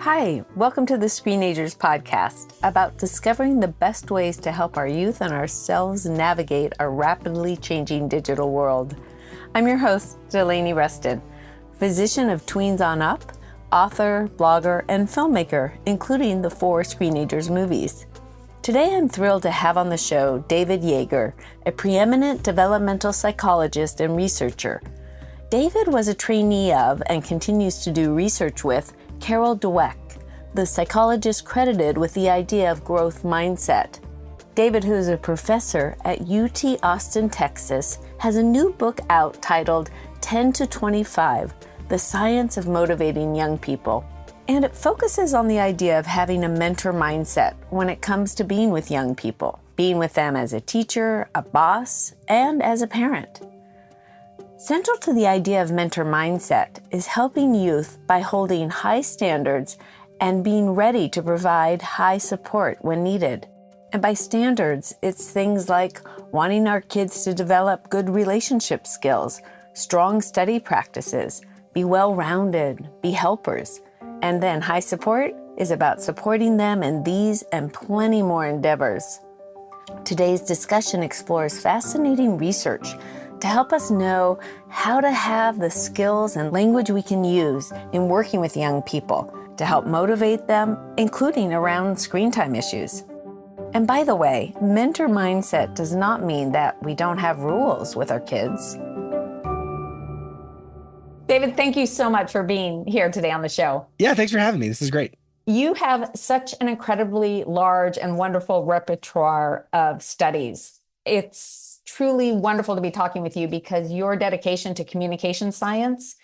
Hi, welcome to the Screenagers podcast about discovering the best ways to help our youth and ourselves navigate our rapidly changing digital world. I'm your host, Delaney Rustin, physician of tweens on up, author, blogger, and filmmaker, including the 4 Screenagers movies. Today, I'm thrilled to have on the show David Yeager, a preeminent developmental psychologist and researcher. David was a trainee of and continues to do research with Carol Dweck, the psychologist credited with the idea of growth mindset. David, who is a professor at UT Austin, Texas, has a new book out titled 10 to 25, The Science of Motivating Young People. And it focuses on the idea of having a mentor mindset when it comes to being with young people, being with them as a teacher, a boss, and as a parent. Central to the idea of mentor mindset is helping youth by holding high standards and being ready to provide high support when needed. And by standards, it's things like wanting our kids to develop good relationship skills, strong study practices, be well-rounded, be helpers. And then high support is about supporting them in these and plenty more endeavors. Today's discussion explores fascinating research to help us know how to have the skills and language we can use in working with young people to help motivate them, including around screen time issues. And by the way, mentor mindset does not mean that we don't have rules with our kids. David, thank you so much for being here today on the show. Yeah, thanks for having me. This is great. You have such an incredibly large and wonderful repertoire of studies. It's truly wonderful to be talking with you because your dedication to communication science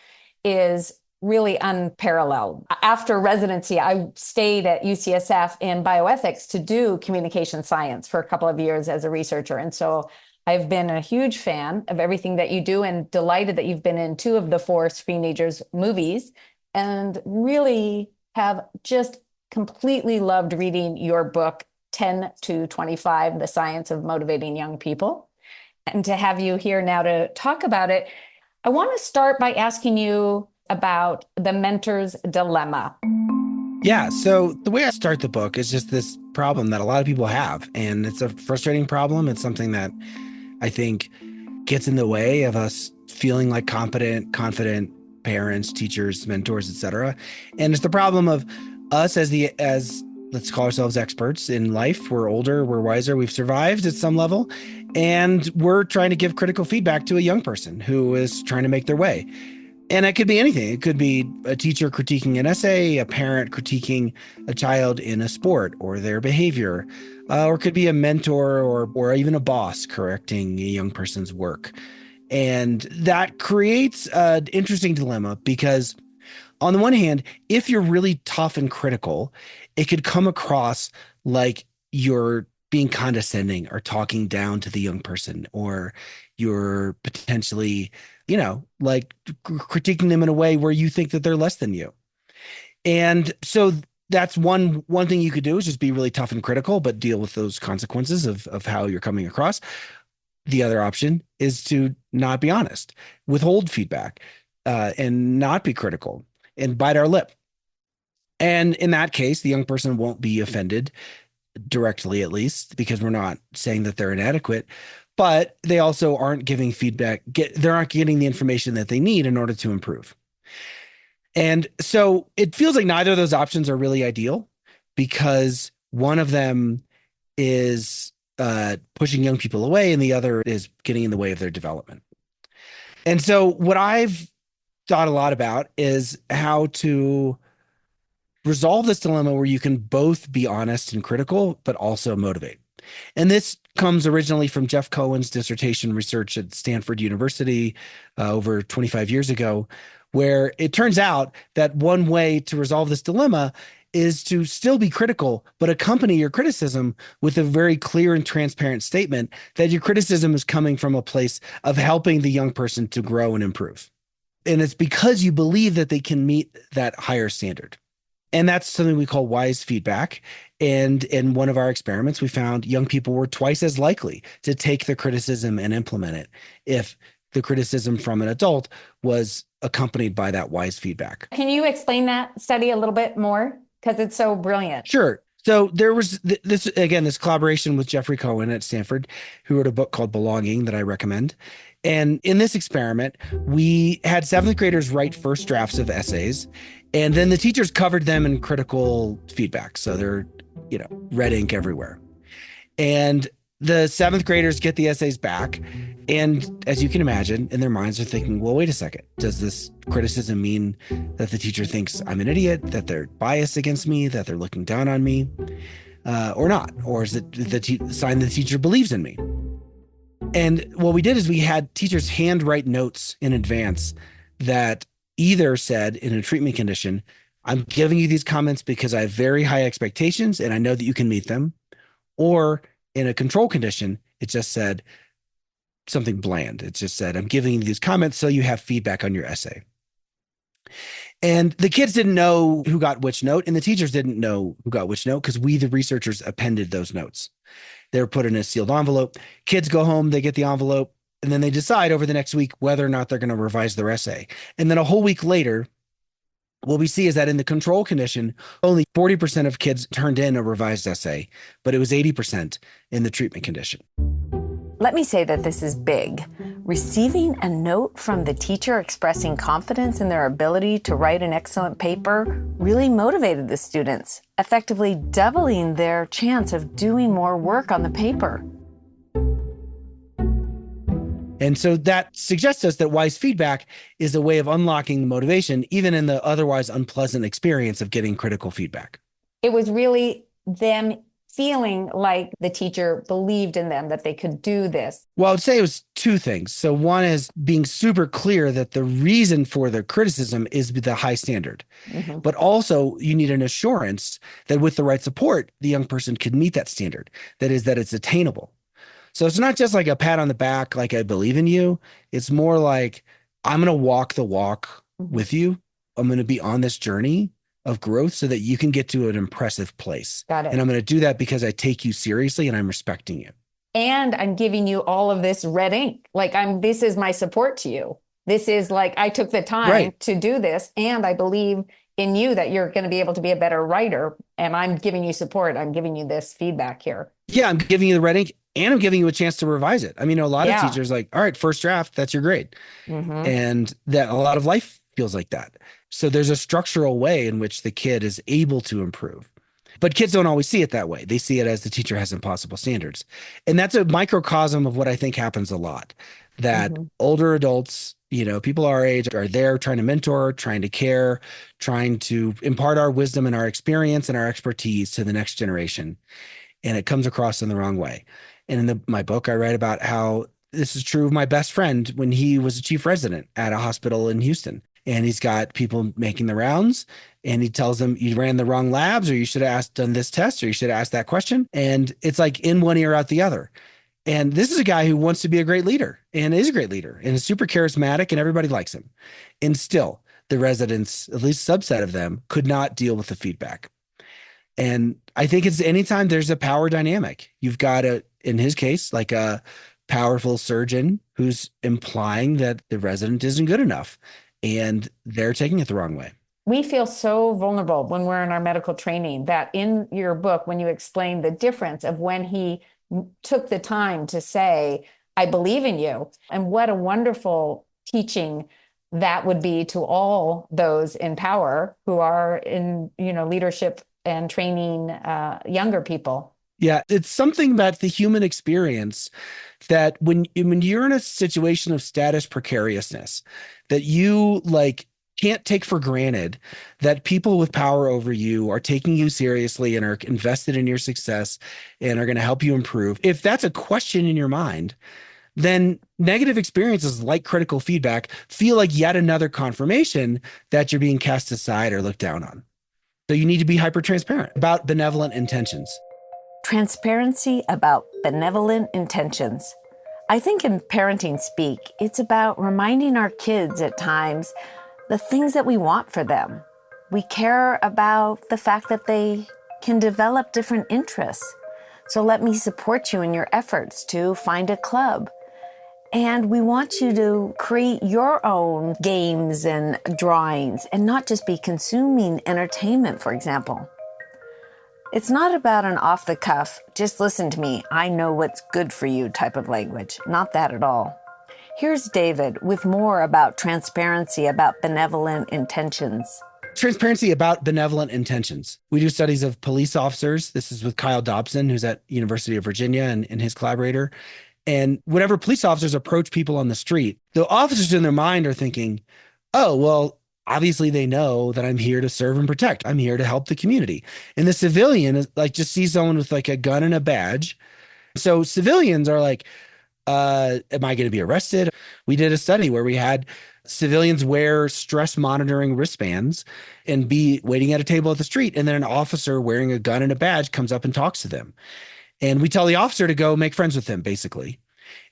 is really unparalleled. After residency, I stayed at UCSF in bioethics to do communication science for a couple of years as a researcher. And so I've been a huge fan of everything that you do and delighted that you've been in 2 of the 4 Screenagers movies and really have just completely loved reading your book, 10 to 25, The Science of Motivating Young People. And to have you here now to talk about it, I want to start by asking you about the mentor's dilemma. Yeah, so the way I start the book is just this problem that a lot of people have, and it's a frustrating problem. It's something that I think gets in the way of us feeling like competent, confident parents, teachers, mentors, etc. And it's the problem of us as let's call ourselves experts in life. We're older, we're wiser, we've survived at some level, and we're trying to give critical feedback to a young person who is trying to make their way. And it could be anything. It could be a teacher critiquing an essay, a parent critiquing a child in a sport or their behavior, or it could be a mentor or even a boss correcting a young person's work. And that creates an interesting dilemma because on the one hand, if you're really tough and critical, it could come across like you're being condescending or talking down to the young person, or you're potentially, like critiquing them in a way where you think that they're less than you. And so that's one thing you could do is just be really tough and critical, but deal with those consequences of how you're coming across. The other option is to not be honest, withhold feedback, and not be critical and bite our lip. And in that case, the young person won't be offended directly, at least, because we're not saying that they're inadequate, but they also aren't giving feedback. They're not getting the information that they need in order to improve. And so it feels like neither of those options are really ideal because one of them is pushing young people away and the other is getting in the way of their development. And so what I've thought a lot about is how to resolve this dilemma where you can both be honest and critical, but also motivate. And this comes originally from Jeff Cohen's dissertation research at Stanford University over 25 years ago, where it turns out that one way to resolve this dilemma is to still be critical, but accompany your criticism with a very clear and transparent statement that your criticism is coming from a place of helping the young person to grow and improve. And it's because you believe that they can meet that higher standard. And that's something we call wise feedback. And in one of our experiments, we found young people were twice as likely to take the criticism and implement it if the criticism from an adult was accompanied by that wise feedback. Can you explain that study a little bit more? because it's so brilliant. Sure. So there was this collaboration with Jeffrey Cohen at Stanford, who wrote a book called Belonging that I recommend. And in this experiment, we had seventh graders write first drafts of essays, and then the teachers covered them in critical feedback. So they're, red ink everywhere. And the seventh graders get the essays back. And as you can imagine, in their minds, they're thinking, well, wait a second. Does this criticism mean that the teacher thinks I'm an idiot, that they're biased against me, that they're looking down on me, or not? Or is it the sign the teacher believes in me? And what we did is we had teachers handwrite notes in advance that either said in a treatment condition, I'm giving you these comments because I have very high expectations and I know that you can meet them. Or in a control condition, it just said something bland. It just said, I'm giving you these comments so you have feedback on your essay. And the kids didn't know who got which note, and the teachers didn't know who got which note because we, the researchers, appended those notes. They're put in a sealed envelope. Kids go home, they get the envelope, and then they decide over the next week whether or not they're going to revise their essay. And then a whole week later, what we see is that in the control condition, only 40% of kids turned in a revised essay, but it was 80% in the treatment condition. Let me say that this is big. Receiving a note from the teacher expressing confidence in their ability to write an excellent paper really motivated the students, effectively doubling their chance of doing more work on the paper. And so that suggests to us that wise feedback is a way of unlocking motivation, even in the otherwise unpleasant experience of getting critical feedback. It was really them feeling like the teacher believed in them, that they could do this. Well, I would say it was two things. So one is being super clear that the reason for the criticism is the high standard. Mm-hmm. But also you need an assurance that with the right support, the young person could meet that standard. That is, that it's attainable. So it's not just like a pat on the back, like I believe in you. It's more like I'm going to walk the walk with you. I'm going to be on this journey of growth so that you can get to an impressive place. Got it. And I'm going to do that because I take you seriously and I'm respecting you. And I'm giving you all of this red ink. Like this is my support to you. This is like, I took the time to do this, and I believe in you that you're going to be able to be a better writer. And I'm giving you support. I'm giving you this feedback here. Yeah, I'm giving you the red ink and I'm giving you a chance to revise it. I mean, a lot of teachers like, all right, first draft, that's your grade. Mm-hmm. And that a lot of life feels like that. So there's a structural way in which the kid is able to improve. But kids don't always see it that way. They see it as the teacher has impossible standards. And that's a microcosm of what I think happens a lot, that older adults, people our age are there trying to mentor, trying to care, trying to impart our wisdom and our experience and our expertise to the next generation. And it comes across in the wrong way. And in my book, I write about how this is true of my best friend when he was a chief resident at a hospital in Houston. And he's got people making the rounds, and he tells them you ran the wrong labs, or you should have done this test, or you should have asked that question. And it's like in one ear, out the other. And this is a guy who wants to be a great leader and is a great leader and is super charismatic and everybody likes him. And still the residents, at least a subset of them, could not deal with the feedback. And I think it's anytime there's a power dynamic, you've got in his case, like a powerful surgeon who's implying that the resident isn't good enough and they're taking it the wrong way. We feel so vulnerable when we're in our medical training that in your book, when you explain the difference of when he took the time to say, I believe in you, and what a wonderful teaching that would be to all those in power who are in, leadership and training younger people. Yeah, it's something about the human experience that when you're in a situation of status precariousness, that you can't take for granted that people with power over you are taking you seriously and are invested in your success and are going to help you improve. If that's a question in your mind, then negative experiences like critical feedback feel like yet another confirmation that you're being cast aside or looked down on. So you need to be hyper transparent about benevolent intentions. Transparency about benevolent intentions. I think in parenting speak, it's about reminding our kids at times the things that we want for them. We care about the fact that they can develop different interests. So let me support you in your efforts to find a club. And we want you to create your own games and drawings and not just be consuming entertainment, for example. It's not about an off the cuff, just listen to me, I know what's good for you type of language. Not that at all. Here's David with more about transparency, about benevolent intentions. Transparency about benevolent intentions. We do studies of police officers. This is with Kyle Dobson, who's at University of Virginia, and his collaborator. And whenever police officers approach people on the street, the officers in their mind are thinking, oh, well, obviously they know that I'm here to serve and protect. I'm here to help the community. And the civilian is like, just sees someone with like a gun and a badge. So civilians are like, am I going to be arrested? We did a study where we had civilians wear stress monitoring wristbands and be waiting at a table at the street. And then an officer wearing a gun and a badge comes up and talks to them. And we tell the officer to go make friends with them, basically.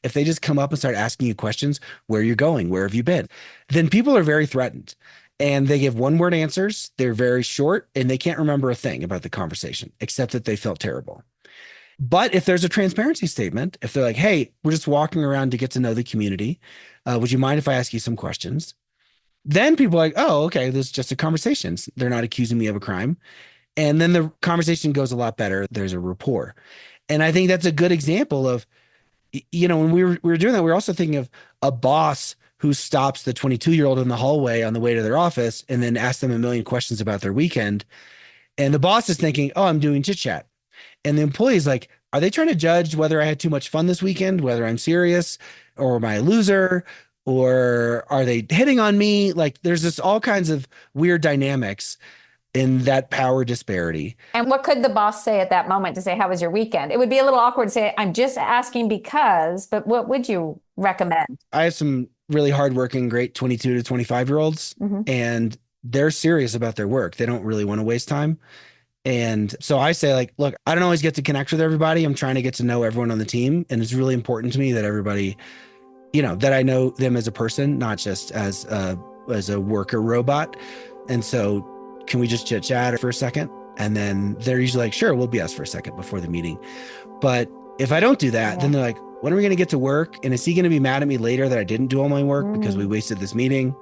If they just come up and start asking you questions, where are you going? Where have you been? Then people are very threatened. And they give one-word answers. They're very short, and they can't remember a thing about the conversation, except that they felt terrible. But if there's a transparency statement, if they're like, hey, we're just walking around to get to know the community, would you mind if I ask you some questions? Then people are like, oh, okay, this is just a conversation. They're not accusing me of a crime. And then the conversation goes a lot better. There's a rapport. And I think that's a good example of, when we were doing that, we were also thinking of a boss who stops the 22-year-old in the hallway on the way to their office and then asks them a million questions about their weekend. And the boss is thinking, oh, I'm doing chit chat. And the employee's like, are they trying to judge whether I had too much fun this weekend, whether I'm serious or am I a loser, or are they hitting on me? Like there's just all kinds of weird dynamics in that power disparity. And what could the boss say at that moment to say, how was your weekend? It would be a little awkward to say, I'm just asking because, but what would you recommend? I have some really hardworking, great 22 to 25-year-olds, and they're serious about their work. They don't really want to waste time. And so I say, like, look, I don't always get to connect with everybody. I'm trying to get to know everyone on the team. And it's really important to me that everybody, that I know them as a person, not just as a worker robot. And so can we just chit chat for a second? And then they're usually like, sure, we'll BS for a second before the meeting. But if I don't do that, then they're like, when are we going to get to work? And is he going to be mad at me later that I didn't do all my work because we wasted this meeting?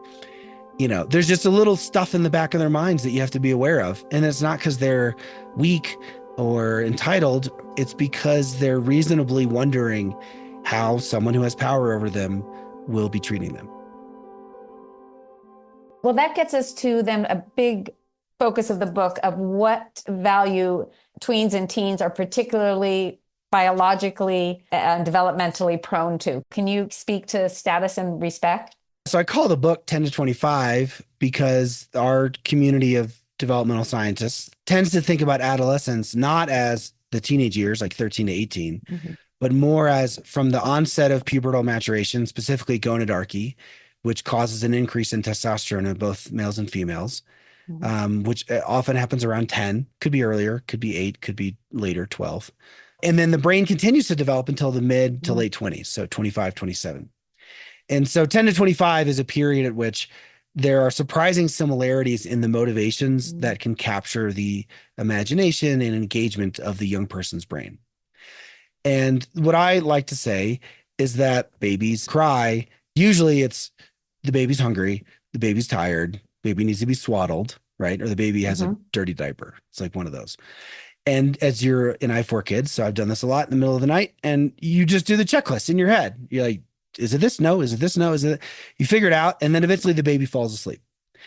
There's just a little stuff in the back of their minds that you have to be aware of. And it's not because they're weak or entitled. It's because they're reasonably wondering how someone who has power over them will be treating them. Well, that gets us to then a big focus of the book of what value tweens and teens are particularly biologically and developmentally prone to. Can you speak to status and respect? So I call the book 10 to 25 because our community of developmental scientists tends to think about adolescence not as the teenage years, like 13 to 18, but more as from the onset of pubertal maturation, specifically gonadotrophy, which causes an increase in testosterone in both males and females, which often happens around 10, could be earlier, could be 8, could be later, 12. And then the brain continues to develop until the mid to late 20s, so 25, 27. And so 10 to 25 is a period at which there are surprising similarities in the motivations that can capture the imagination and engagement of the young person's brain. And what I like to say is that babies cry. Usually it's the baby's hungry, the baby's tired, baby needs to be swaddled, right? Or the baby has a dirty diaper. It's like one of those. And and I have 4 kids, so I've done this a lot in the middle of the night, and you just do the checklist in your head. You're like, is it this? No. Is it this? No. Is it? You figure it out. And then eventually the baby falls asleep.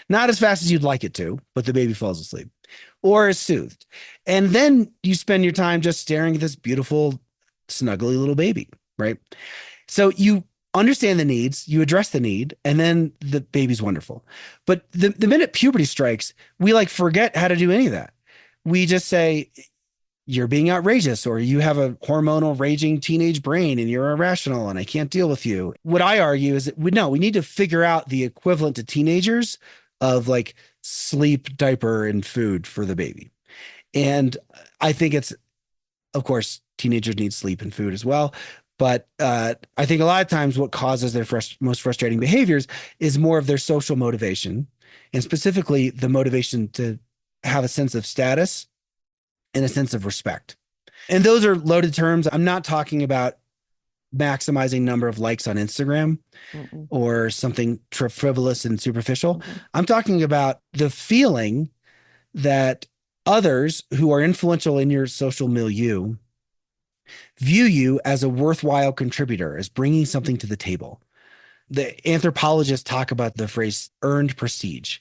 Not as fast as you'd like it to, but the baby falls asleep or is soothed. And then you spend your time just staring at this beautiful, snuggly little baby, right? So you understand the needs, you address the need, and then the baby's wonderful. But the minute puberty strikes, we like forget how to do any of that. We just say, you're being outrageous, or you have a hormonal raging teenage brain and you're irrational and I can't deal with you. What I argue is that we need to figure out the equivalent to teenagers of like sleep, diaper, and food for the baby. And I think of course, teenagers need sleep and food as well. But I think a lot of times what causes their most frustrating behaviors is more of their social motivation, and specifically the motivation to have a sense of status and a sense of respect. And those are loaded terms. I'm not talking about maximizing number of likes on Instagram or something frivolous and superficial. I'm talking about the feeling that others who are influential in your social milieu view you as a worthwhile contributor, as bringing something to the table. The anthropologists talk about the phrase earned prestige,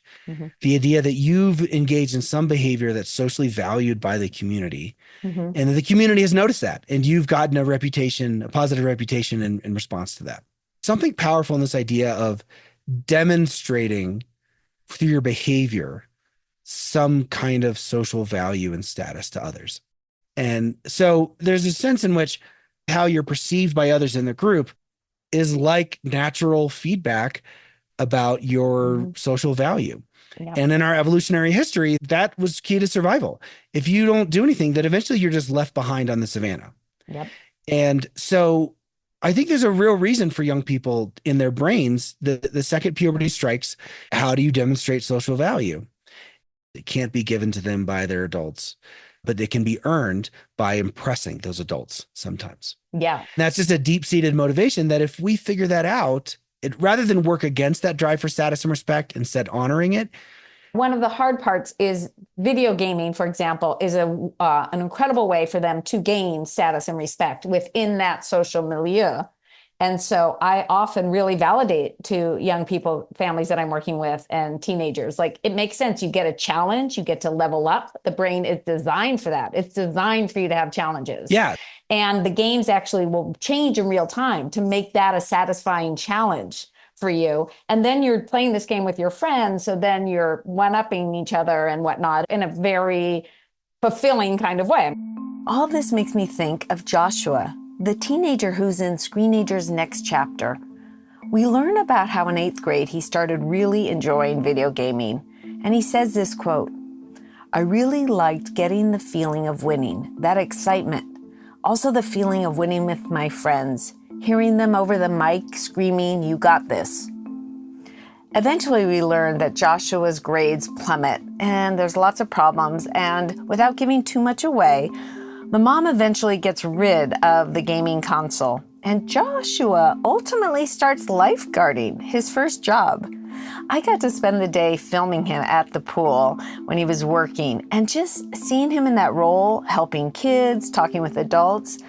the idea that you've engaged in some behavior that's socially valued by the community, and that the community has noticed that, and you've gotten a reputation, a positive reputation in response to that. Something powerful in this idea of demonstrating through your behavior some kind of social value and status to others. And so there's a sense in which how you're perceived by others in the group is like natural feedback about your social value. Yep. And in our evolutionary history, that was key to survival. If you don't do anything, then eventually you're just left behind on the savannah. Yep. And so I think there's a real reason for young people in their brains, the second puberty strikes, how do you demonstrate social value? It can't be given to them by their adults, but it can be earned by impressing those adults sometimes. Yeah. And that's just a deep-seated motivation that if we figure that out, rather than work against that drive for status and respect, instead honoring it. One of the hard parts is video gaming, for example, is an incredible way for them to gain status and respect within that social milieu. And so I often really validate to young people, families that I'm working with, and teenagers, like, it makes sense. You get a challenge, you get to level up. The brain is designed for that. It's designed for you to have challenges. Yeah. And the games actually will change in real time to make that a satisfying challenge for you. And then you're playing this game with your friends. So then you're one-upping each other and whatnot in a very fulfilling kind of way. All this makes me think of Joshua, the teenager who's in Screenagers' next chapter. We learn about how in 8th grade he started really enjoying video gaming. And he says this quote, "I really liked getting the feeling of winning, that excitement. Also the feeling of winning with my friends, hearing them over the mic screaming, 'You got this.'" Eventually, we learn that Joshua's grades plummet and there's lots of problems. And without giving too much away, the mom eventually gets rid of the gaming console. And Joshua ultimately starts lifeguarding, his first job. I got to spend the day filming him at the pool when he was working, and just seeing him in that role, helping kids, talking with adults,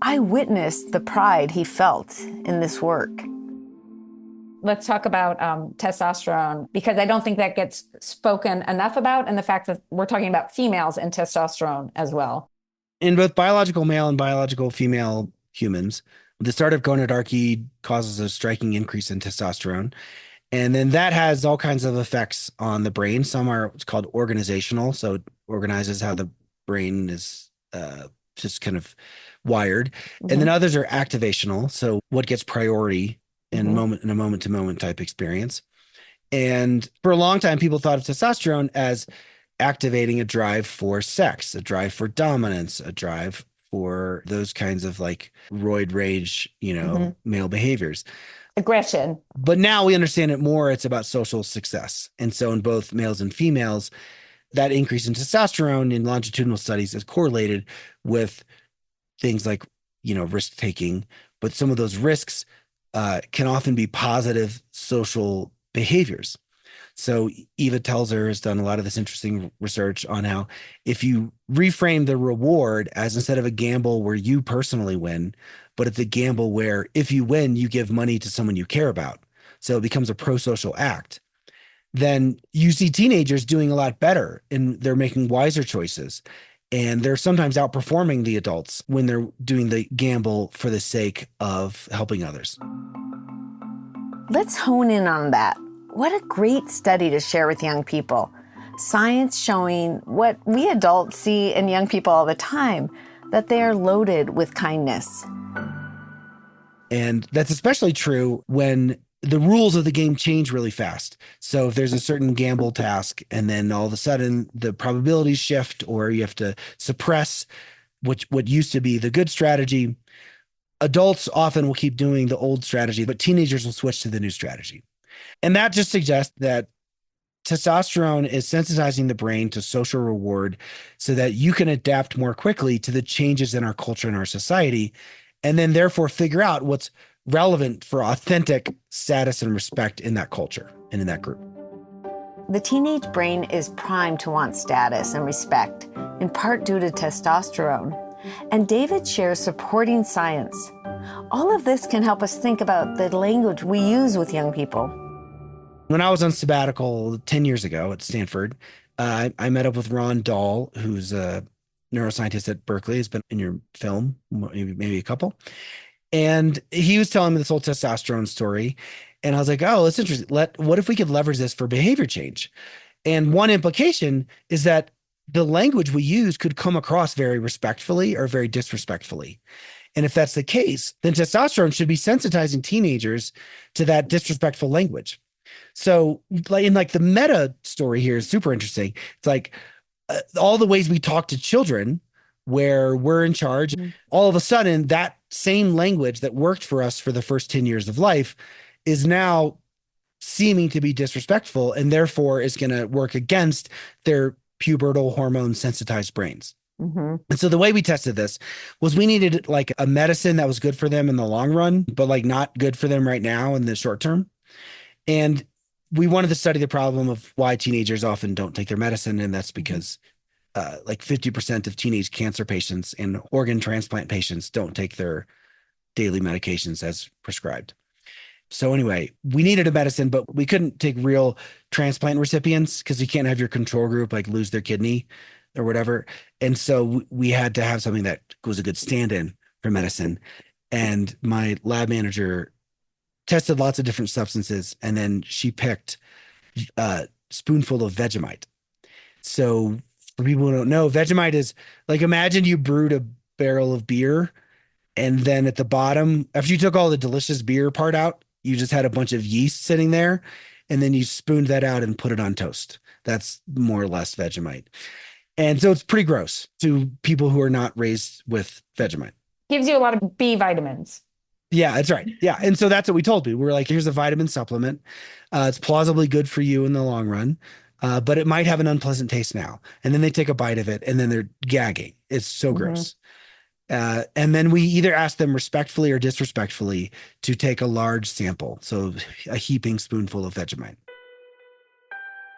I witnessed the pride he felt in this work. Let's talk about testosterone, because I don't think that gets spoken enough about, and the fact that we're talking about females and testosterone as well. In both biological male and biological female humans, the start of gonadotrophy causes a striking increase in testosterone. And then that has all kinds of effects on the brain. Some are what's called organizational. So it organizes how the brain is just kind of wired. And then others are activational. So what gets priority in a moment to moment type experience. And for a long time, people thought of testosterone as activating a drive for sex, a drive for dominance, a drive for those kinds of like roid rage, male behaviors. Aggression. But now we understand it more. It's about social success. And so in both males and females, that increase in testosterone in longitudinal studies is correlated with things like, risk taking. But some of those risks can often be positive social behaviors. So Eva Telzer has done a lot of this interesting research on how if you reframe the reward as, instead of a gamble where you personally win, but it's a gamble where if you win, you give money to someone you care about. So it becomes a pro-social act. Then you see teenagers doing a lot better, and they're making wiser choices. And they're sometimes outperforming the adults when they're doing the gamble for the sake of helping others. Let's hone in on that. What a great study to share with young people. Science showing what we adults see in young people all the time, that they are loaded with kindness. And that's especially true when the rules of the game change really fast. So if there's a certain gamble task and then all of a sudden the probabilities shift, or you have to suppress what used to be the good strategy, adults often will keep doing the old strategy, but teenagers will switch to the new strategy. And that just suggests that testosterone is sensitizing the brain to social reward so that you can adapt more quickly to the changes in our culture and our society and then therefore figure out what's relevant for authentic status and respect in that culture and in that group. The teenage brain is primed to want status and respect, in part due to testosterone. And David shares supporting science. All of this can help us think about the language we use with young people. When I was on sabbatical 10 years ago at Stanford, I met up with Ron Dahl, who's a neuroscientist at Berkeley. He's been in your film, maybe a couple. And he was telling me this whole testosterone story. And I was like, oh, that's interesting. What if we could leverage this for behavior change? And one implication is that the language we use could come across very respectfully or very disrespectfully. And if that's the case, then testosterone should be sensitizing teenagers to that disrespectful language. So the meta story here is super interesting. It's like all the ways we talk to children where we're in charge, all of a sudden that same language that worked for us for the first 10 years of life is now seeming to be disrespectful and therefore is going to work against their pubertal hormone sensitized brains. And so the way we tested this was we needed like a medicine that was good for them in the long run, but like not good for them right now in the short term. And we wanted to study the problem of why teenagers often don't take their medicine. And that's because like 50% of teenage cancer patients and organ transplant patients don't take their daily medications as prescribed. So anyway, we needed a medicine, but we couldn't take real transplant recipients because you can't have your control group like lose their kidney or whatever. And so we had to have something that was a good stand-in for medicine. And my lab manager tested lots of different substances, and then she picked a spoonful of Vegemite. So for people who don't know, Vegemite is like, imagine you brewed a barrel of beer, and then at the bottom, after you took all the delicious beer part out, you just had a bunch of yeast sitting there, and then you spooned that out and put it on toast. That's more or less Vegemite. And so it's pretty gross to people who are not raised with Vegemite. Gives you a lot of B vitamins. Yeah, that's right. Yeah. And so that's what we told people. We're like, here's a vitamin supplement. It's plausibly good for you in the long run, but it might have an unpleasant taste now. And then they take a bite of it and then they're gagging. It's so gross. And then we either ask them respectfully or disrespectfully to take a large sample. So a heaping spoonful of Vegemite.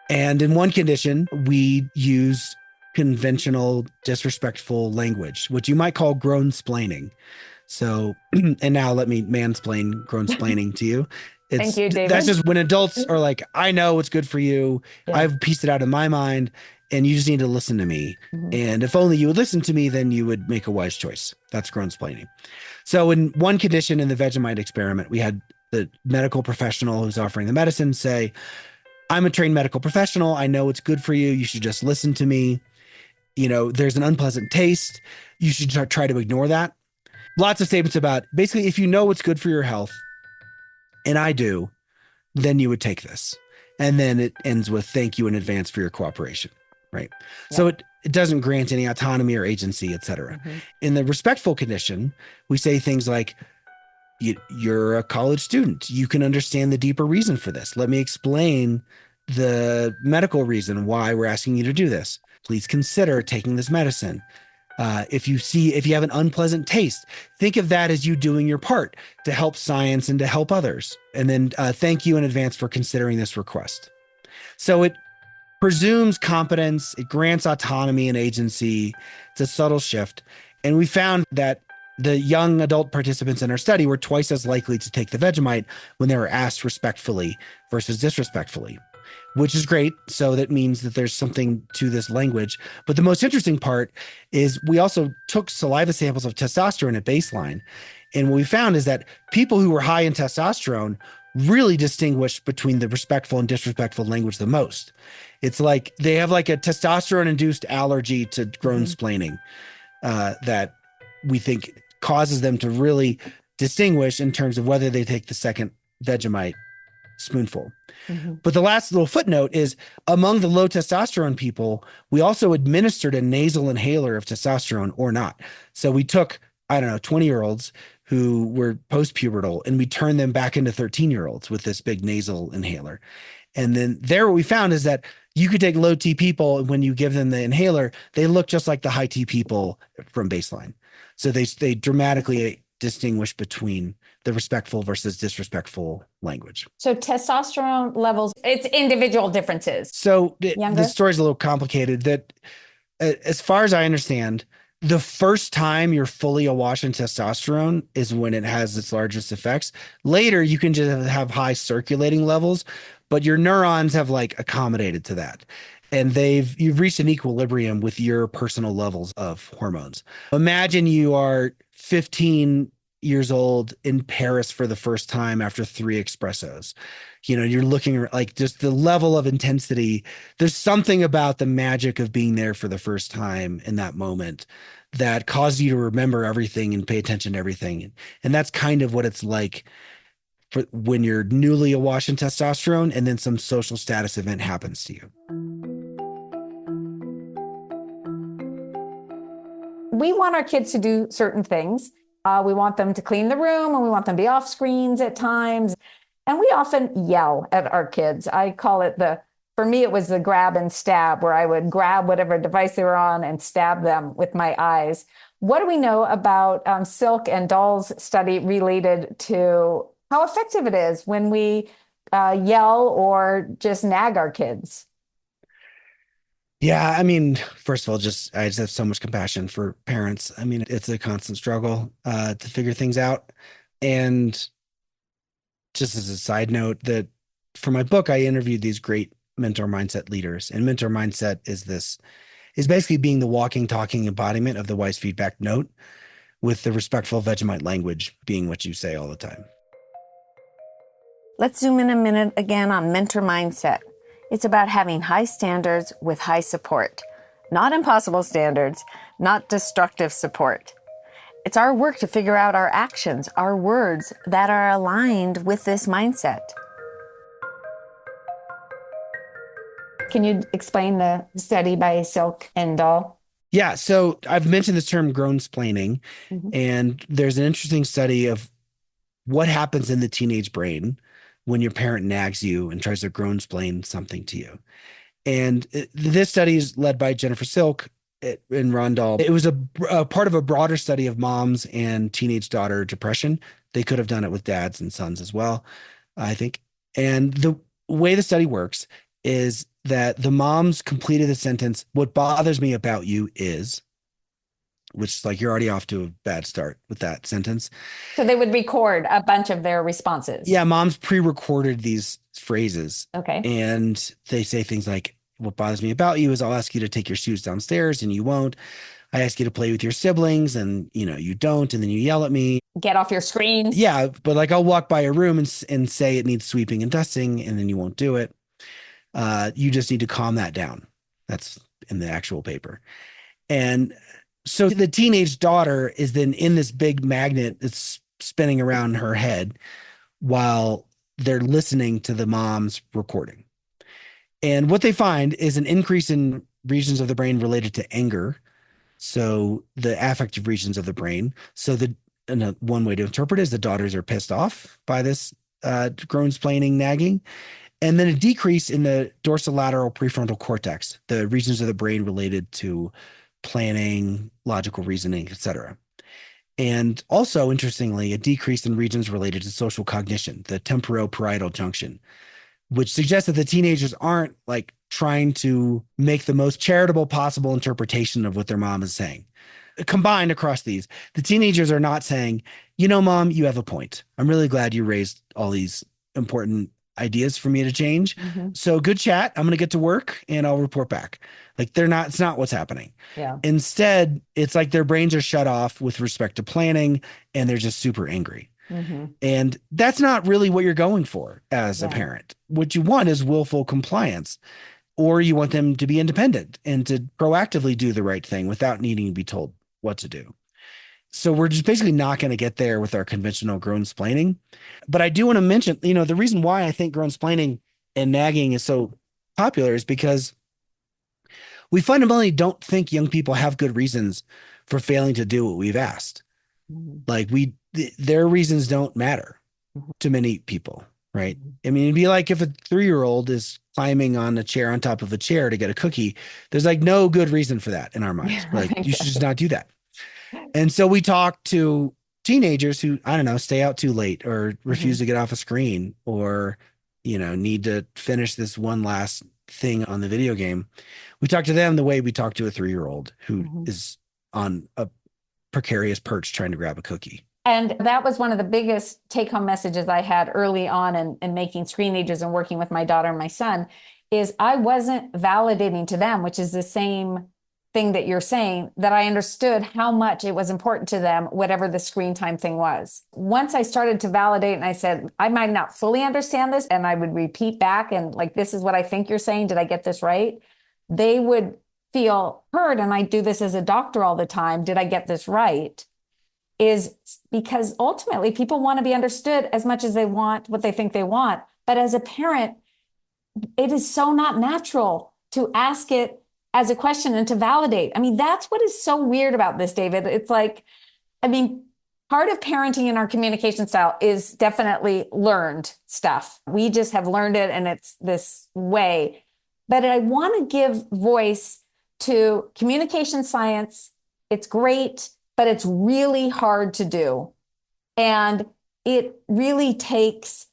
And in one condition, we use conventional disrespectful language, which you might call grown-splaining. So, and now let me mansplain grown-splaining to you. Thank you, David. That's just when adults are like, I know what's good for you. Yeah. I've pieced it out in my mind, and you just need to listen to me. And if only you would listen to me, then you would make a wise choice. That's grown-splaining. So in one condition in the Vegemite experiment, we had the medical professional who's offering the medicine say, I'm a trained medical professional. I know what's good for you. You should just listen to me. You know, there's an unpleasant taste. You should try to ignore that. Lots of statements about basically, if you know what's good for your health, and I do, then you would take this. And then it ends with thank you in advance for your cooperation, right? Yeah. So it doesn't grant any autonomy or agency, et cetera. In the respectful condition, we say things like, you're a college student. You can understand the deeper reason for this. Let me explain the medical reason why we're asking you to do this. Please consider taking this medicine. If you have an unpleasant taste, think of that as you doing your part to help science and to help others. And then thank you in advance for considering this request. So it presumes competence, it grants autonomy and agency. It's a subtle shift. And we found that the young adult participants in our study were twice as likely to take the Vegemite when they were asked respectfully versus disrespectfully, which is great. So that means that there's something to this language. But the most interesting part is we also took saliva samples of testosterone at baseline. And what we found is that people who were high in testosterone really distinguished between the respectful and disrespectful language the most. It's like they have like a testosterone-induced allergy to grown-splaining that we think causes them to really distinguish in terms of whether they take the second Vegemite spoonful. But the last little footnote is among the low testosterone people, we also administered a nasal inhaler of testosterone or not. So we took, 20-year-olds who were post-pubertal and we turned them back into 13-year-olds with this big nasal inhaler. And then there what we found is that you could take low T people and when you give them the inhaler, they look just like the high T people from baseline. So they dramatically distinguish between the respectful versus disrespectful language. So testosterone levels, it's individual differences. So Younger? the story's a little complicated. That, as far as I understand, the first time you're fully awash in testosterone is when it has its largest effects. Later, you can just have high circulating levels, but your neurons have like accommodated to that. And you've reached an equilibrium with your personal levels of hormones. Imagine you are 15 years old in Paris for the first time after 3 espressos. You're looking like just the level of intensity. There's something about the magic of being there for the first time in that moment that causes you to remember everything and pay attention to everything. And that's kind of what it's like for when you're newly awash in testosterone and then some social status event happens to you. We want our kids to do certain things. We want them to clean the room, and we want them to be off screens at times. And we often yell at our kids. I call it for me, it was the grab and stab, where I would grab whatever device they were on and stab them with my eyes. What do we know about Silk and Dahl's study related to how effective it is when we yell or just nag our kids? Yeah, I mean, first of all, I just have so much compassion for parents. I mean, it's a constant struggle to figure things out. And just as a side note, that for my book, I interviewed these great mentor mindset leaders. And mentor mindset is basically being the walking, talking embodiment of the wise feedback note, with the respectful Vegemite language being what you say all the time. Let's zoom in a minute again on mentor mindset. It's about having high standards with high support. Not impossible standards, not destructive support. It's our work to figure out our actions, our words that are aligned with this mindset. Can you explain the study by Silk and Dahl? Yeah, so I've mentioned this term grown-splaining, and there's an interesting study of what happens in the teenage brain when your parent nags you and tries to grown-splain something to you. And this study is led by Jennifer Silk and Ron Dahl. It was a part of a broader study of moms and teenage daughter depression. They could have done it with dads and sons as well, I think. And the way the study works is that the moms completed the sentence, "What bothers me about you is," which is like, you're already off to a bad start with that sentence. So they would record a bunch of their responses. Yeah, moms pre-recorded these phrases. Okay. And they say things like, "What bothers me about you is I'll ask you to take your shoes downstairs and you won't. I ask you to play with your siblings and you don't, and then you yell at me. Get off your screen." Yeah, but like I'll walk by a room and say it needs sweeping and dusting, and then you won't do it. You just need to calm that down. That's in the actual paper. And so the teenage daughter is then in this big magnet that's spinning around her head while they're listening to the mom's recording. And what they find is an increase in regions of the brain related to anger. So the affective regions of the brain. So one way to interpret it is the daughters are pissed off by this grown-splaining nagging. And then a decrease in the dorsolateral prefrontal cortex, the regions of the brain related to planning, logical reasoning, etc. And also, interestingly, a decrease in regions related to social cognition, the temporoparietal junction, which suggests that the teenagers aren't like trying to make the most charitable possible interpretation of what their mom is saying. Combined across these, the teenagers are not saying, "Mom, you have a point. I'm really glad you raised all these important ideas for me to change. So good chat. I'm going to get to work and I'll report back." Like it's not what's happening. Yeah. Instead, it's like their brains are shut off with respect to planning and they're just super angry. And that's not really what you're going for as a parent. What you want is willful compliance, or you want them to be independent and to proactively do the right thing without needing to be told what to do. So we're just basically not going to get there with our conventional grown-splaining. But I do want to mention, the reason why I think grown-splaining and nagging is so popular is because we fundamentally don't think young people have good reasons for failing to do what we've asked. Like their reasons don't matter to many people, right? I mean, it'd be like if a 3-year-old is climbing on a chair on top of a chair to get a cookie. There's like no good reason for that in our minds. Like you should just not do that. And so we talk to teenagers who, I don't know, stay out too late or refuse to get off a screen or, need to finish this one last thing on the video game. We talk to them the way we talk to a 3-year-old who is on a precarious perch trying to grab a cookie. And that was one of the biggest take-home messages I had early on in making Screenagers and working with my daughter and my son, is I wasn't validating to them, which is the same thing that you're saying, that I understood how much it was important to them, whatever the screen time thing was. Once I started to validate and I said, I might not fully understand this, and I would repeat back and like, this is what I think you're saying. Did I get this right? They would feel heard. And I do this as a doctor all the time. Did I get this right? Is because ultimately people want to be understood as much as they want what they think they want. But as a parent, it is so not natural to ask it as a question and to validate. I mean, that's what is so weird about this, David. It's like, I mean, part of parenting in our communication style is definitely learned stuff. We just have learned it and it's this way. But I want to give voice to communication science. It's great, but it's really hard to do. And it really takes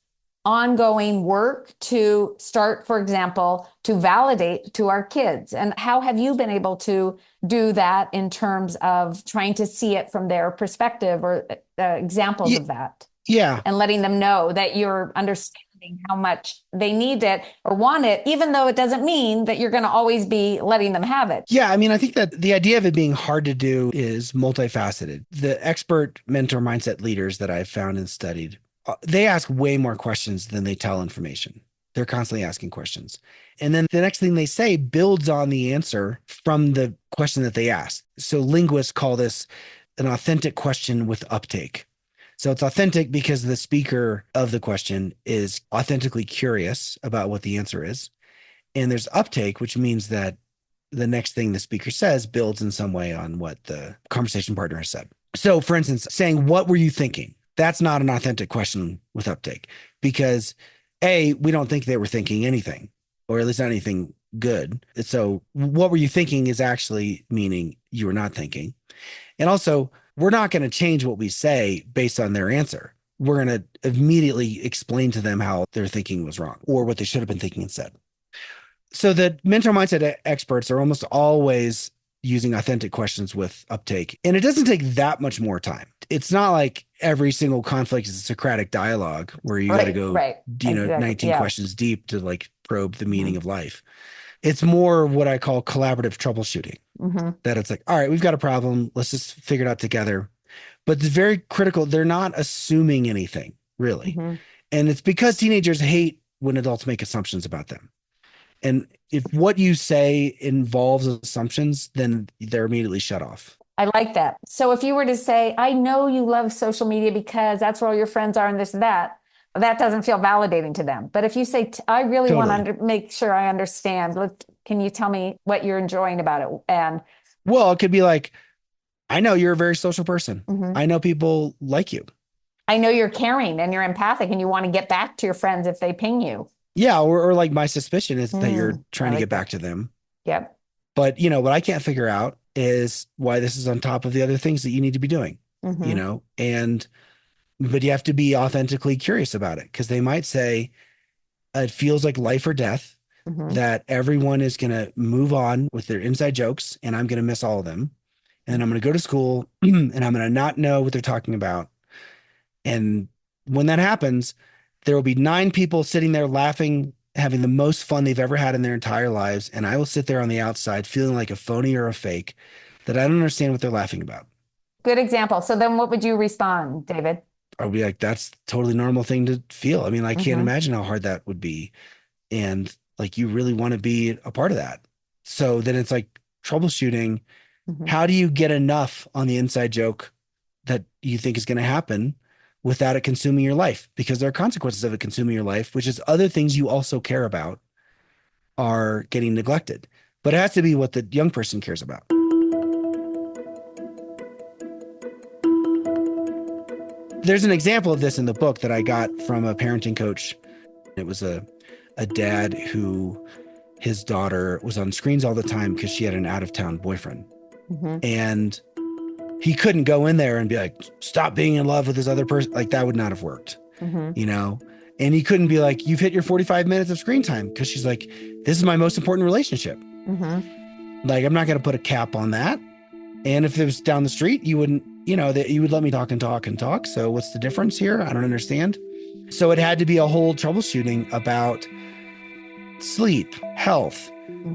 ongoing work to start, for example, to validate to our kids. And how have you been able to do that in terms of trying to see it from their perspective or examples of that? Yeah. And letting them know that you're understanding how much they need it or want it, even though it doesn't mean that you're going to always be letting them have it. Yeah. I mean, I think that the idea of it being hard to do is multifaceted. The expert mentor mindset leaders that I've found and studied, they ask way more questions than they tell information. They're constantly asking questions. And then the next thing they say builds on the answer from the question that they asked. So linguists call this an authentic question with uptake. So it's authentic because the speaker of the question is authentically curious about what the answer is. And there's uptake, which means that the next thing the speaker says builds in some way on what the conversation partner has said. So for instance, saying, what were you thinking? That's not an authentic question with uptake because A, we don't think they were thinking anything, or at least not anything good. So what were you thinking is actually meaning you were not thinking. And also, we're not going to change what we say based on their answer. We're going to immediately explain to them how their thinking was wrong or what they should have been thinking instead. So the mentor mindset experts are almost always using authentic questions with uptake. And it doesn't take that much more time. It's not like every single conflict is a Socratic dialogue where you got to go, exactly. 19 questions deep to like probe the meaning of life. It's more what I call cooperative troubleshooting, that it's like, all right, we've got a problem. Let's just figure it out together. But it's very critical. They're not assuming anything really. And it's because teenagers hate when adults make assumptions about them. And if what you say involves assumptions, then they're immediately shut off. I like that. So if you were to say, I know you love social media because that's where all your friends are and this and that, that doesn't feel validating to them. But if you say, I really want to make sure I understand, can you tell me what you're enjoying about it? And well, it could be like, I know you're a very social person. I know people like you. I know you're caring and you're empathic and you want to get back to your friends if they ping you. Yeah. Or like my suspicion is that you're trying to get back to them. Yep. But what I can't figure out is why this is on top of the other things that you need to be doing, but you have to be authentically curious about it because they might say it feels like life or death, that everyone is going to move on with their inside jokes and I'm going to miss all of them. And I'm going to go to school and I'm going to not know what they're talking about. And when that happens, there will be 9 people sitting there laughing, having the most fun they've ever had in their entire lives. And I will sit there on the outside feeling like a phony or a fake that I don't understand what they're laughing about. Good example. So then what would you respond, David? I'll be like, that's a totally normal thing to feel. I mean, I can't imagine how hard that would be. And like, you really want to be a part of that. So then it's like troubleshooting. How do you get enough on the inside joke that you think is going to happen without it consuming your life? Because there are consequences of it consuming your life, which is other things you also care about are getting neglected. But it has to be what the young person cares about. There's an example of this in the book that I got from a parenting coach. It was a dad who his daughter was on screens all the time because she had an out-of-town boyfriend. And he couldn't go in there and be like, stop being in love with this other person. Like that would not have worked, you know? And he couldn't be like, you've hit your 45 minutes of screen time. Because she's like, this is my most important relationship. Like, I'm not going to put a cap on that. And if it was down the street, you wouldn't, you know, that you would let me talk and talk and talk. So what's the difference here? I don't understand. So it had to be a whole troubleshooting about sleep, health,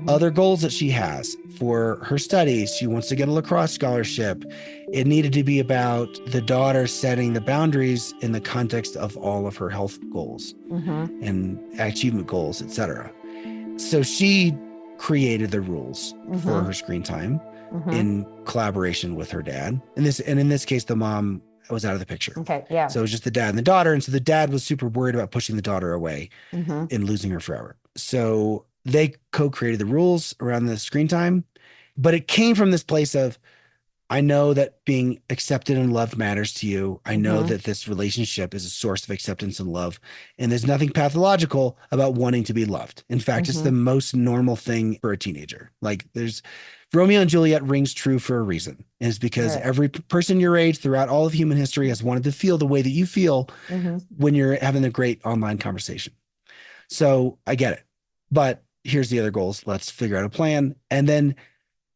other goals that she has for her studies. She wants to get a lacrosse scholarship. It needed to be about the daughter setting the boundaries in the context of all of her health goals and achievement goals, etc. So she created the rules for her screen time in collaboration with her dad. And in this case, the mom was out of the picture. Okay. Yeah. So it was just the dad and the daughter. And so the dad was super worried about pushing the daughter away and losing her forever. So they co-created the rules around the screen time, but it came from this place of, I know that being accepted and loved matters to you. I know that this relationship is a source of acceptance and love. And there's nothing pathological about wanting to be loved. In fact, it's the most normal thing for a teenager. Like there's Romeo and Juliet rings true for a reason. And it's because every person your age throughout all of human history has wanted to feel the way that you feel when you're having a great online conversation. So I get it. But here's the other goals. Let's figure out a plan. And then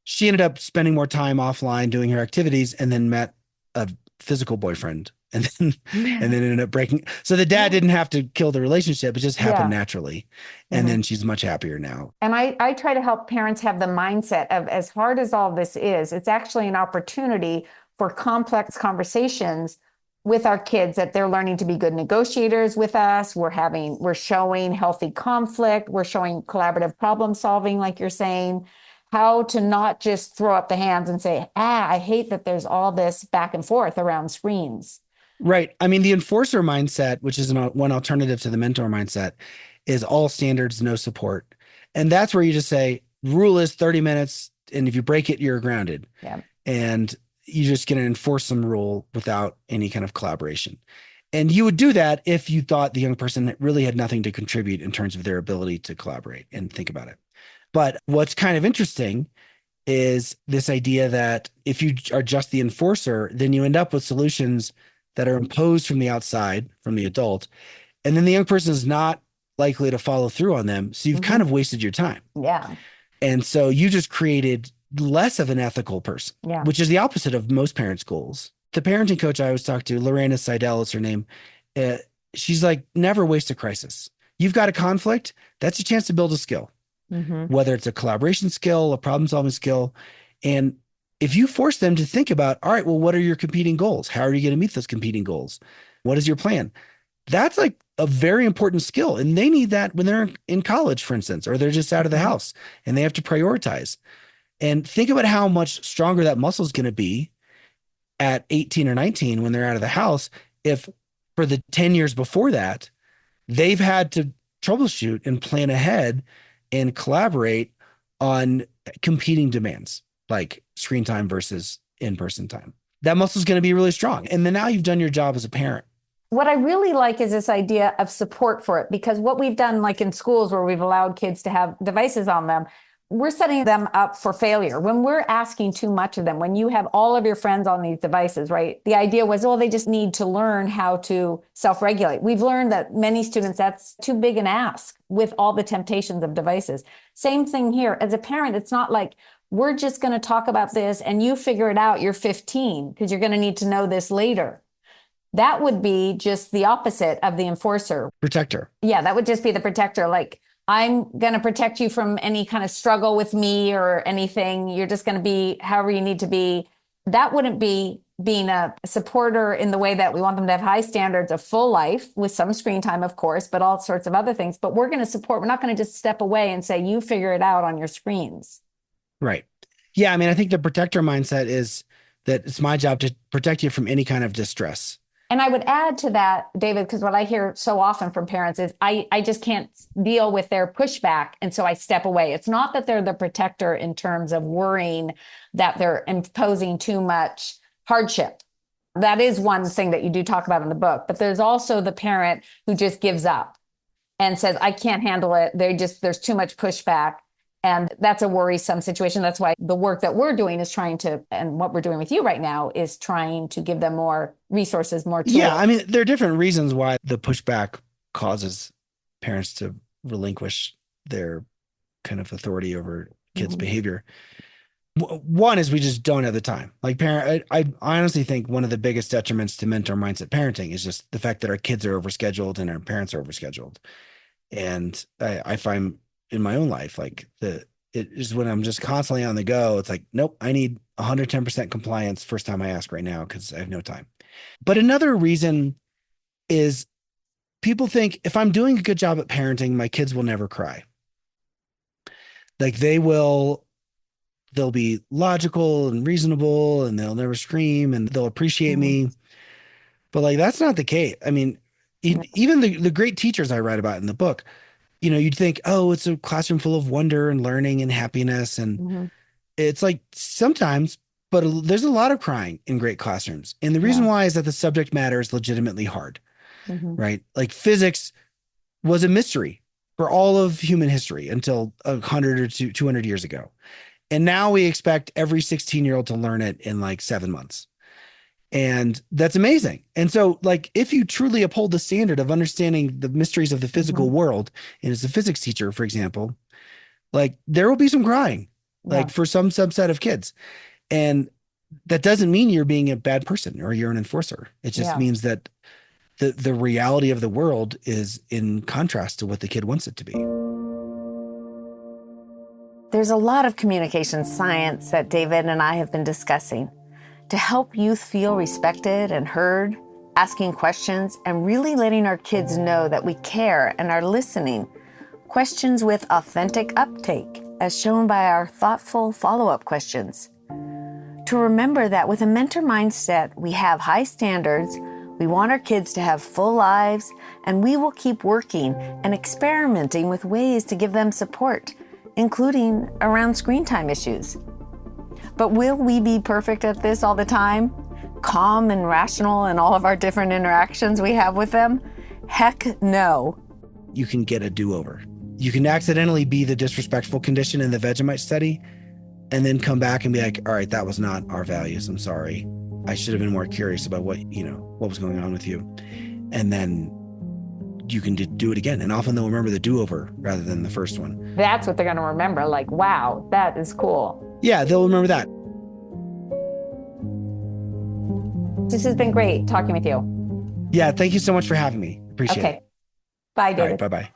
she ended up spending more time offline doing her activities and then met a physical boyfriend and then ended up breaking. So the dad didn't have to kill the relationship. It just happened naturally. And then she's much happier now. And I try to help parents have the mindset of, as hard as all this is, it's actually an opportunity for complex conversations with our kids, that they're learning to be good negotiators with us. We're showing healthy conflict. We're showing collaborative problem solving, like you're saying. How to not just throw up the hands and say, I hate that there's all this back and forth around screens. Right. I mean, the enforcer mindset, which is one alternative to the mentor mindset, is all standards, no support. And that's where you just say, rule is 30 minutes. And if you break it, you're grounded. Yeah. And you're just going to enforce some rule without any kind of collaboration. And you would do that if you thought the young person really had nothing to contribute in terms of their ability to collaborate and think about it. But what's kind of interesting is this idea that if you are just the enforcer, then you end up with solutions that are imposed from the outside, from the adult, and then the young person is not likely to follow through on them. So you've kind of wasted your time. Yeah. And so you just created less of an ethical person, which is the opposite of most parents' goals. The parenting coach I always talk to, Lorena Seidel is her name. She's like, never waste a crisis. You've got a conflict. That's a chance to build a skill. Whether it's a collaboration skill, a problem solving skill. And if you force them to think about, all right, well, what are your competing goals? How are you going to meet those competing goals? What is your plan? That's like a very important skill. And they need that when they're in college, for instance, or they're just out of the house and they have to prioritize. And think about how much stronger that muscle is going to be at 18 or 19 when they're out of the house. If for the 10 years before that, they've had to troubleshoot and plan ahead and collaborate on competing demands, like screen time versus in-person time. That muscle is going to be really strong. And then now you've done your job as a parent. What I really like is this idea of support for it, because what we've done, like in schools where we've allowed kids to have devices on them, we're setting them up for failure. When we're asking too much of them, when you have all of your friends on these devices, right? The idea was, oh, they just need to learn how to self-regulate. We've learned that many students, that's too big an ask with all the temptations of devices. Same thing here. As a parent, it's not like we're just going to talk about this and you figure it out. You're 15 because you're going to need to know this later. That would be just the opposite of the enforcer. Protector. Yeah, that would just be the protector. Like, I'm going to protect you from any kind of struggle with me or anything. You're just going to be however you need to be. That wouldn't be being a supporter in the way that we want them to have high standards of full life with some screen time, of course, but all sorts of other things. But we're going to support. We're not going to just step away and say, you figure it out on your screens. Right. Yeah. I mean, I think the protector mindset is that it's my job to protect you from any kind of distress. And I would add to that, David, because what I hear so often from parents is I just can't deal with their pushback. And so I step away. It's not that they're the protector in terms of worrying that they're imposing too much hardship. That is one thing that you do talk about in the book. But there's also the parent who just gives up and says, I can't handle it. There's too much pushback. And that's a worrisome situation. That's why the work that we're doing is trying to, and what we're doing with you right now is trying to give them more resources, more tools. Yeah, I mean, there are different reasons why the pushback causes parents to relinquish their kind of authority over kids' behavior. One is we just don't have the time. Like I honestly think one of the biggest detriments to mentor mindset parenting is just the fact that our kids are overscheduled and our parents are overscheduled. And I find in my own life, like it is when I'm just constantly on the go. It's like, nope, I need 110% compliance first time I ask right now because I have no time. But another reason is people think if I'm doing a good job at parenting, my kids will never cry. Like they'll be logical and reasonable and they'll never scream and they'll appreciate me. But like, that's not the case. I mean, even the great teachers I write about in the book, you'd think, oh, it's a classroom full of wonder and learning and happiness. And it's like sometimes, but there's a lot of crying in great classrooms. And the reason why is that the subject matter is legitimately hard, right? Like physics was a mystery for all of human history until 100 or 200 years ago. And now we expect every 16-year-old to learn it in like 7 months. And that's amazing. And so like, if you truly uphold the standard of understanding the mysteries of the physical world, and as a physics teacher, for example, like there will be some crying, like for some subset of kids. And that doesn't mean you're being a bad person or you're an enforcer. It just means that the reality of the world is in contrast to what the kid wants it to be. There's a lot of communication science that David and I have been discussing to help youth feel respected and heard, asking questions, and really letting our kids know that we care and are listening. Questions with authentic uptake, as shown by our thoughtful follow-up questions. To remember that with a mentor mindset, we have high standards, we want our kids to have full lives, and we will keep working and experimenting with ways to give them support, including around screen time issues. But will we be perfect at this all the time? Calm and rational in all of our different interactions we have with them? Heck no. You can get a do-over. You can accidentally be the disrespectful condition in the Vegemite study and then come back and be like, all right, that was not our values. I'm sorry. I should have been more curious about what was going on with you. And then you can do it again. And often they'll remember the do-over rather than the first one. That's what they're going to remember. Like, wow, that is cool. Yeah, they'll remember that. This has been great talking with you. Yeah, thank you so much for having me. Appreciate it. Bye, David. All right, bye-bye.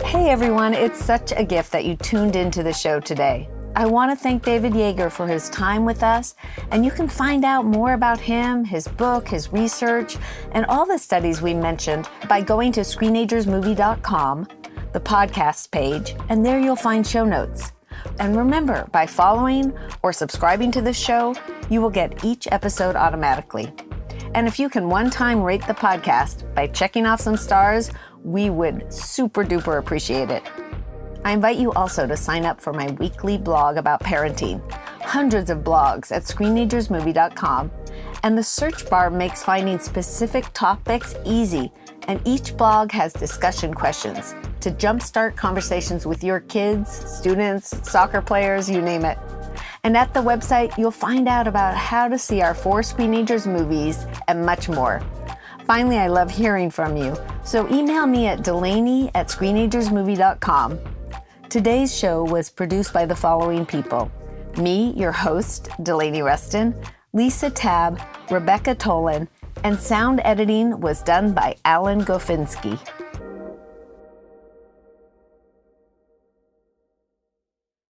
Hey, everyone. It's such a gift that you tuned into the show today. I want to thank David Yeager for his time with us, and you can find out more about him, his book, his research, and all the studies we mentioned by going to screenagersmovie.com, the podcast page, and there you'll find show notes. And remember, by following or subscribing to the show, you will get each episode automatically. And if you can one-time rate the podcast by checking off some stars, we would super duper appreciate it. I invite you also to sign up for my weekly blog about parenting. Hundreds of blogs at screenagersmovie.com, and the search bar makes finding specific topics easy, and each blog has discussion questions to jumpstart conversations with your kids, students, soccer players, you name it. And at the website, you'll find out about how to see our 4 Screenagers movies and much more. Finally, I love hearing from you, so email me at Delaney@screenagersmovie.com. Today's show was produced by the following people: me, your host, Delaney Reston, Lisa Tabb, Rebecca Tolan, and sound editing was done by Alan Gofinski.